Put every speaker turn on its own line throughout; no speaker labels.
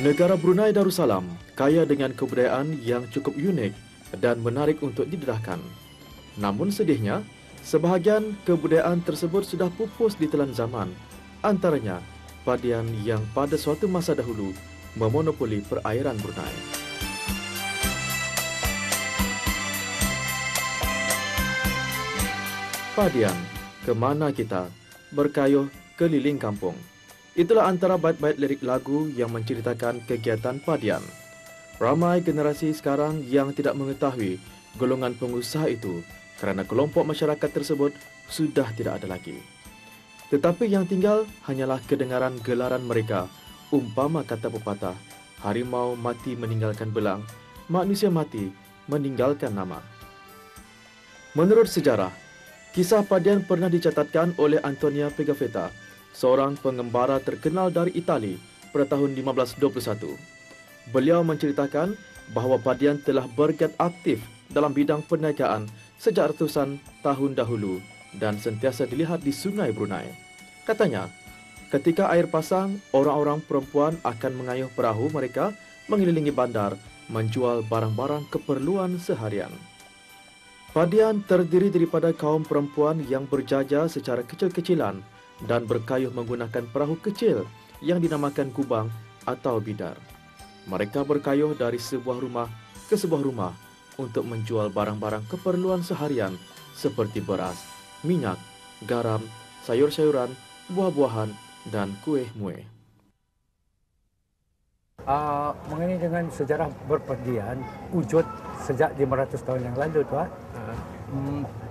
Negara Brunei Darussalam kaya dengan kebudayaan yang cukup unik dan menarik untuk didedahkan. Namun sedihnya, sebahagian kebudayaan tersebut sudah pupus ditelan zaman. Antaranya, padian yang pada suatu masa dahulu memonopoli perairan Brunei. Padian, kemana kita? Berkayuh keliling kampung. Itulah antara bait-bait lirik lagu yang menceritakan kegiatan padian. Ramai generasi sekarang yang tidak mengetahui golongan pengusaha itu kerana kelompok masyarakat tersebut sudah tidak ada lagi. Tetapi yang tinggal hanyalah kedengaran gelaran mereka, umpama kata pepatah, harimau mati meninggalkan belang, manusia mati meninggalkan nama. Menurut sejarah, kisah padian pernah dicatatkan oleh Antonia Pigafetta, seorang pengembara terkenal dari Itali pada tahun 1521. Beliau menceritakan bahawa padian telah bergiat aktif dalam bidang perniagaan sejak ratusan tahun dahulu dan sentiasa dilihat di sungai Brunei. Katanya, ketika air pasang, orang-orang perempuan akan mengayuh perahu mereka mengelilingi bandar, menjual barang-barang keperluan seharian. Padian terdiri daripada kaum perempuan yang berjaja secara kecil-kecilan dan berkayuh menggunakan perahu kecil yang dinamakan kubang atau bidar. Mereka berkayuh dari sebuah rumah ke sebuah rumah untuk menjual barang-barang keperluan seharian seperti beras, minyak, garam, sayur-sayuran, buah-buahan dan kuih muih.
Mengenai dengan sejarah berpergian wujud sejak 500 tahun yang lalu tu,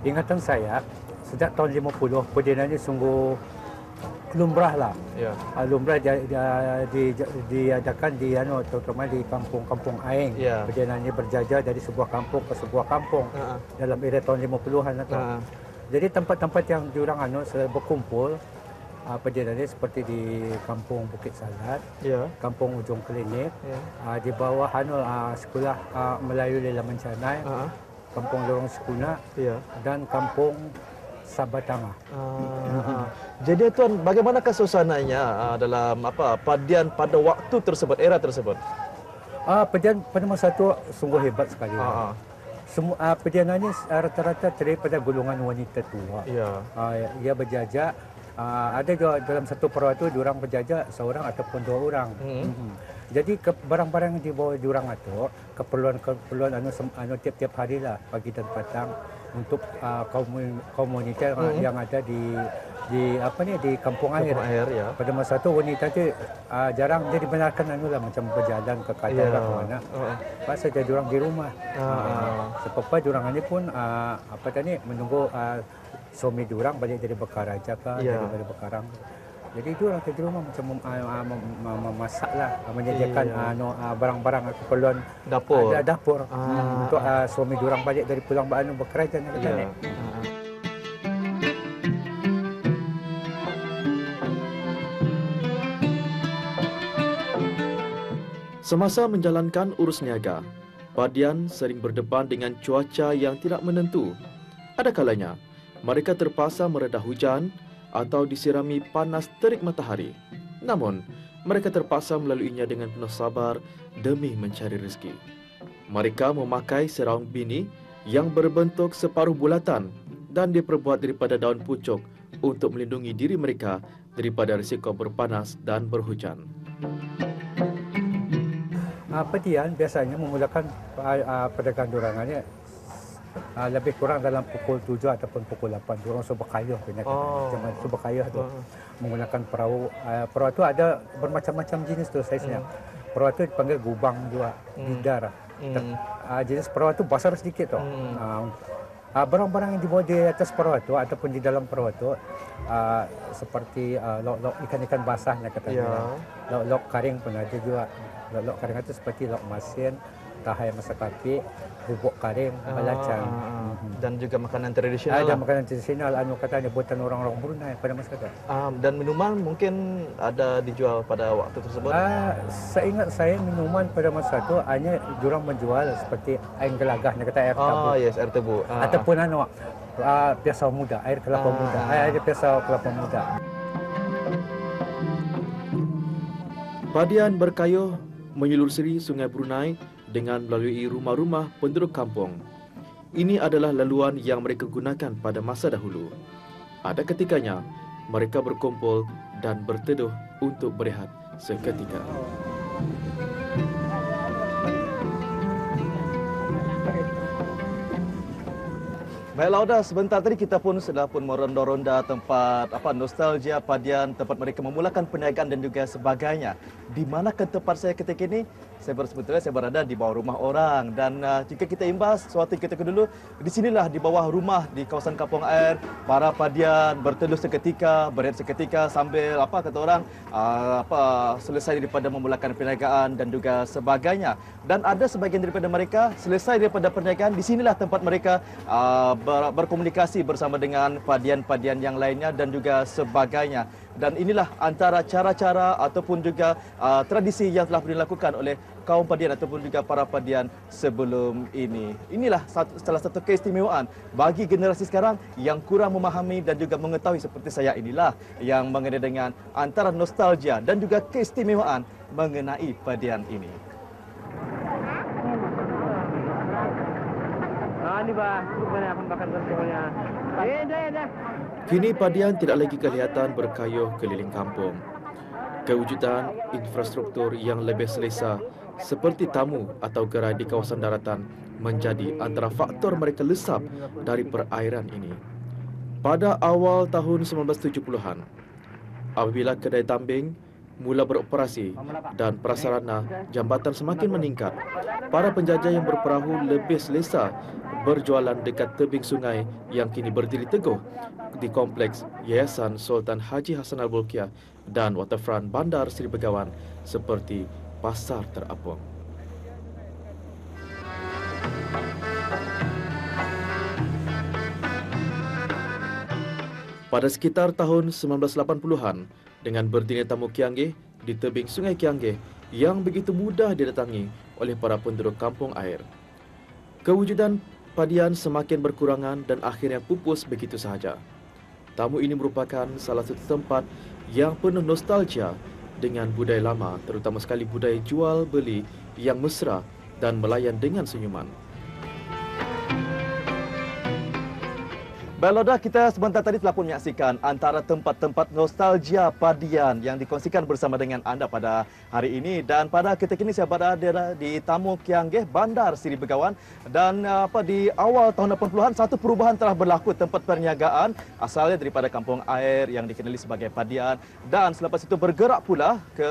ingatan saya sejak tahun 50 perdianan ini sungguh lumrah lah.
Ya.
Lumrah diadakan di terutama di kampung-kampung Aing.
Ya.
Perdianan ini berjajah dari sebuah kampung ke sebuah kampung dalam era tahun 50-an lah. Jadi tempat-tempat yang diorang berkumpul perdianan ini seperti di kampung Bukit Salat,
Ya.
kampung Ujung Klinik,
Ya.
di bawah sekolah Melayu Lela Mencanai, kampung Lorong Sekuna,
Ya.
dan kampung Sabatama.
Jadi tuan, bagaimanakah suasananya dalam padian pada waktu tersebut, era tersebut?
Perdian pada masa itu sungguh hebat sekali. Semua perdianan ini rata-rata terdiri pada golongan wanita tua.
Ya.
Ia berjajah. Ada juga dalam satu perahu itu diorang berjajah seorang ataupun dua orang. Jadi barang-barang yang dibawa diorang itu keperluan tiap-tiap hari lah, pagi dan petang, untuk kaum wanita yang ada di kampung air.
Ya.
Pada masa itu wanita itu jarang dia dibenarkan macam berjalan ke kadar ke mana. Pasal jadi orang di rumah. Sebab diorang ini pun menunggu suami diorang balik dari Bekaraja dari Bekarang. Jadi itu orang di rumah macam memasak lah, menyediakan barang-barang keperluan dapur untuk suami diorang balik dari pulang bekerja.
Semasa menjalankan urus niaga, padian sering berdepan dengan cuaca yang tidak menentu. Ada kalanya, mereka terpaksa meredah hujan atau disirami panas terik matahari. Namun, mereka terpaksa melaluinya dengan penuh sabar demi mencari rezeki. Mereka memakai seraung bini yang berbentuk separuh bulatan dan diperbuat daripada daun pucuk untuk melindungi diri mereka daripada risiko berpanas dan berhujan.
Padian biasanya memulakan perdagangan dorangannya lebih kurang dalam pukul 7 ataupun pukul 8. Diorang berkayuh, macam berkayuh tu menggunakan perahu. Perahu tu ada bermacam-macam jenis tu saiznya. Perahu tu dipanggil gubang juga, bidar. Jenis perahu tu besar sedikit tu. Barang-barang yang dibawa di atas perahu tu ataupun di dalam perahu tu seperti lok ikan-ikan basahnya katanya. Lok karing pun ada juga. Lok karing itu seperti lok masin, tahai masak api, bubuk karing, belacan.
Dan juga makanan tradisional.
Ada makanan tradisional katanya buatan orang-orang Brunei pada masa itu.
Dan minuman mungkin ada dijual pada waktu tersebut.
Seingat saya minuman pada masa itu hanya diorang menjual seperti air gelagah, air tebu.
Yes, air tebu.
Ataupun piasa muda, air kelapa muda, air piasa kelapa muda.
Padian berkayuh menyelusuri Sungai Brunei dengan melalui rumah-rumah penduduk kampung. Ini adalah laluan yang mereka gunakan pada masa dahulu. Ada ketikanya, mereka berkumpul dan berteduh untuk berehat seketika.
Baiklah, Oda, sebentar tadi kita pun sudah pun meronda-ronda tempat nostalgia padian, tempat mereka memulakan perniagaan dan juga sebagainya. Di manakah tempat saya ketika ini? Sebetulnya saya berada di bawah rumah orang dan jika kita imbas suatu ketika dulu, di sinilah di bawah rumah di kawasan Kampung Air, para padian berteduh seketika, berehat seketika sambil kata orang selesai daripada memulakan perniagaan dan juga sebagainya. Dan ada sebagian daripada mereka selesai daripada perniagaan, di sinilah tempat mereka berkomunikasi bersama dengan padian-padian yang lainnya dan juga sebagainya. Dan inilah antara cara-cara ataupun juga tradisi yang telah dilakukan oleh kaum padian ataupun juga para padian sebelum ini. Inilah salah satu keistimewaan bagi generasi sekarang yang kurang memahami dan juga mengetahui seperti saya inilah yang mengenai dengan antara nostalgia dan juga keistimewaan mengenai padian ini.
Kini padian tidak lagi kelihatan berkayuh keliling kampung. Kewujudan infrastruktur yang lebih selesa seperti tamu atau gerai di kawasan daratan menjadi antara faktor mereka lesap dari perairan ini. Pada awal tahun 1970-an, apabila kedai tambing mula beroperasi dan prasarana jambatan semakin meningkat, para penjajah yang berperahu lebih selesa berjualan dekat tebing sungai yang kini berdiri teguh di kompleks Yayasan Sultan Haji Hassan Al-Bolkiah dan waterfront Bandar Seri Begawan seperti Pasar Terapung. Pada sekitar tahun 1980-an, dengan berdirinya Tamu Kianggih di tebing Sungai Kianggih yang begitu mudah didatangi oleh para penduduk Kampung Air, kewujudan padian semakin berkurangan dan akhirnya pupus begitu sahaja. Tamu ini merupakan salah satu tempat yang penuh nostalgia dengan budaya lama, terutama sekali budaya jual beli yang mesra dan melayan dengan senyuman.
Baiklah, kita sebentar tadi telah pun menyaksikan antara tempat-tempat nostalgia padian yang dikongsikan bersama dengan anda pada hari ini. Dan pada ketika ini saya berada di Tamu Kianggih, Bandar Seri Begawan. Dan di awal tahun 80-an, satu perubahan telah berlaku tempat perniagaan asalnya daripada Kampung Air yang dikenali sebagai padian. Dan selepas itu bergerak pula ke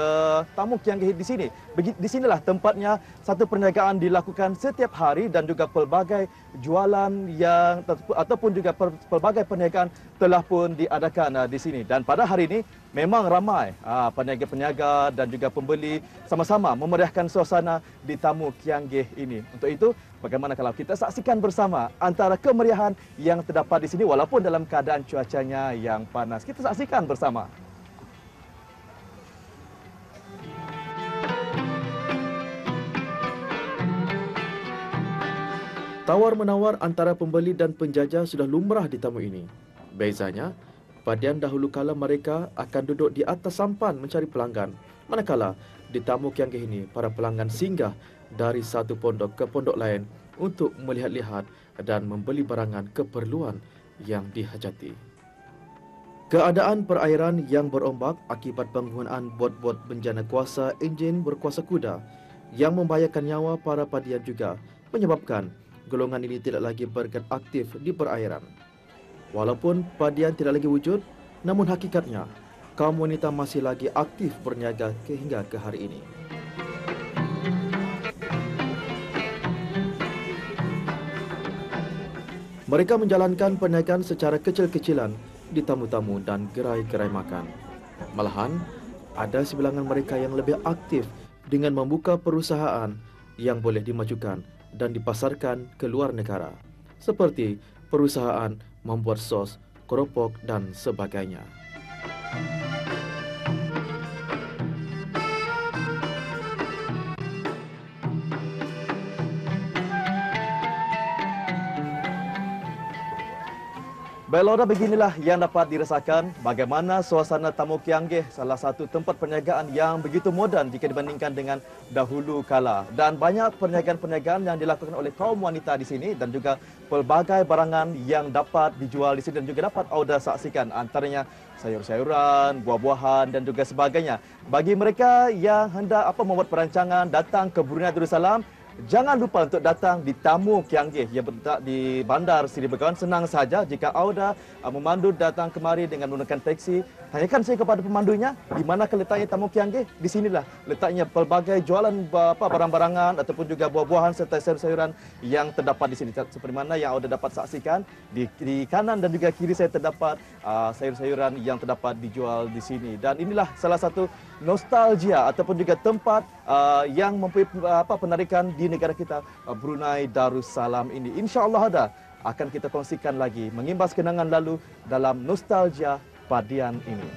Tamu Kianggih di sini. Di sinilah tempatnya satu perniagaan dilakukan setiap hari dan juga pelbagai jualan yang ataupun juga pelbagai perniagaan telah pun diadakan di sini. Dan pada hari ini memang ramai peniaga-peniaga dan juga pembeli sama-sama memeriahkan suasana di Tamu Kianggih ini. Untuk itu, bagaimana kalau kita saksikan bersama antara kemeriahan yang terdapat di sini walaupun dalam keadaan cuacanya yang panas. Kita saksikan bersama.
Tawar-menawar antara pembeli dan penjajah sudah lumrah di tamu ini. Bezanya, padian dahulu kala mereka akan duduk di atas sampan mencari pelanggan. Manakala di Tamu Kianggih ini, para pelanggan singgah dari satu pondok ke pondok lain untuk melihat-lihat dan membeli barangan keperluan yang dihajati. Keadaan perairan yang berombak akibat penggunaan bot-bot bencana kuasa enjin berkuasa kuda yang membahayakan nyawa para padian juga menyebabkan golongan ini tidak lagi bergerak aktif di perairan. Walaupun padian tidak lagi wujud, namun hakikatnya kaum wanita masih lagi aktif berniaga hingga ke hari ini. Mereka menjalankan perniagaan secara kecil-kecilan di tamu-tamu dan gerai-gerai makan. Malahan, ada sebilangan mereka yang lebih aktif dengan membuka perusahaan yang boleh dimajukan dan dipasarkan ke luar negara, seperti perusahaan membuat sos, keropok dan sebagainya.
Baiklah, Auda, beginilah yang dapat dirasakan bagaimana suasana Tamu Kianggih, salah satu tempat perniagaan yang begitu moden jika dibandingkan dengan dahulu kala. Dan banyak perniagaan-perniagaan yang dilakukan oleh kaum wanita di sini dan juga pelbagai barangan yang dapat dijual di sini dan juga dapat Auda saksikan, antaranya sayur-sayuran, buah-buahan dan juga sebagainya. Bagi mereka yang hendak membuat perancangan datang ke Brunei Darussalam, jangan lupa untuk datang di Tamu Kianggih yang berletak di Bandar Seri Begawan. Senang saja jika Auda memandu datang kemari dengan menggunakan teksi. Tanyakan saya kepada pemandunya, di manakah letaknya Tamu Kianggih? Di sinilah letaknya pelbagai jualan barang-barangan ataupun juga buah-buahan serta sayur-sayuran yang terdapat di sini. Seperti mana yang Auda dapat saksikan, di kanan dan juga kiri saya terdapat sayur-sayuran yang terdapat dijual di sini. Dan inilah salah satu nostalgia ataupun juga tempat yang mempunyai penarikan di negara kita, Brunei Darussalam ini. InsyaAllah ada akan kita kongsikan lagi mengimbas kenangan lalu dalam nostalgia padian ini.